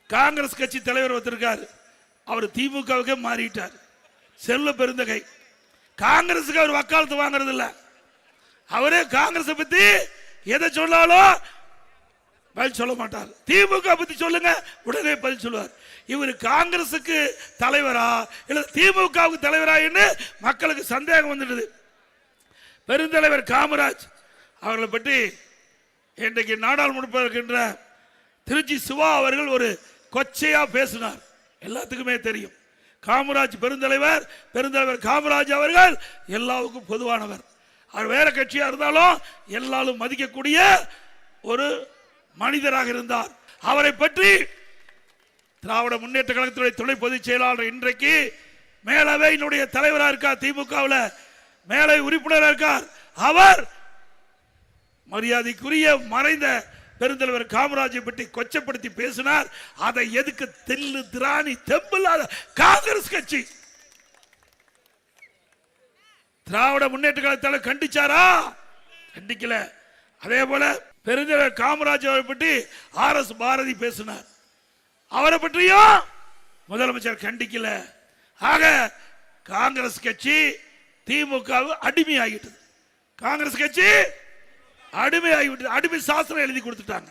காங்கிரஸ் கட்சி தலைவர் ஒருத்தருக்காரு, அவர் திமுகவுக்கே மாறிட்டார். செல்வ பெருந்தகை. காங்கிரஸுக்கு அவர் வக்காலத்து வாங்குறது இல்ல. அவரே காங்கிரஸ் பத்தி எதை சொன்னாலும் பதில் சொல்ல மாட்டார். திமுக பத்தி சொல்லுங்க உடனே பதில் சொல்லுவார். இவர் காங்கிரசுக்கு தலைவரா இல்ல திமுகவுக்கு தலைவரா என்று மக்களுக்கு சந்தேகம் வந்துடுது. பெருந்தலைவர் காமராஜ் அவர்களை பற்றி இன்றைக்கு நாடாளுமன்ற இருக்கின்ற திருச்சி சிவா அவர்கள் ஒரு கொச்சையா பேசினார். எல்லாத்துக்குமே தெரியும். காமராஜ் பெருந்தலைவர் காமராஜ் அவர்கள் எல்லாருக்கும் பொதுவானவர். அவர் வேற கட்சியா இருந்தாலும் எல்லாரும் மதிக்கக்கூடிய ஒரு மனிதராக இருந்தார். அவரை பற்றி திராவிட முன்னேற்ற கழகத்துடைய துணை பொதுச் செயலாளர் இன்றைக்கு மேலவையினுடைய தலைவராக இருக்கார். திமுகவில் மேலவை உறுப்பினராக இருக்கார். அவர் மரியாதைக்குரிய மறைந்த பெருந்தலைவர் காமராஜை பற்றி கொச்சப்படுத்தி பேசினார். அதை எதுக்கு தெல்லு திராணி தெம்பில்லாத காங்கிரஸ் கட்சி திராவிட முன்னேற்ற கழகத்தால கண்டிச்சாரா? கண்டிக்கல. அதே போல பெருந்தலைவர் காமராஜ் அவரை பற்றி RS பாரதி பேசினார். அவரை பற்றியும் முதலமைச்சர் கண்டிக்கல. ஆக காங்கிரஸ் கட்சி திமுக அடிமையாகிட்டது. காங்கிரஸ் கட்சி அடிமையாகிவிட்டது. அடிமை சாசனம் எழுதி கொடுத்துட்டாங்க.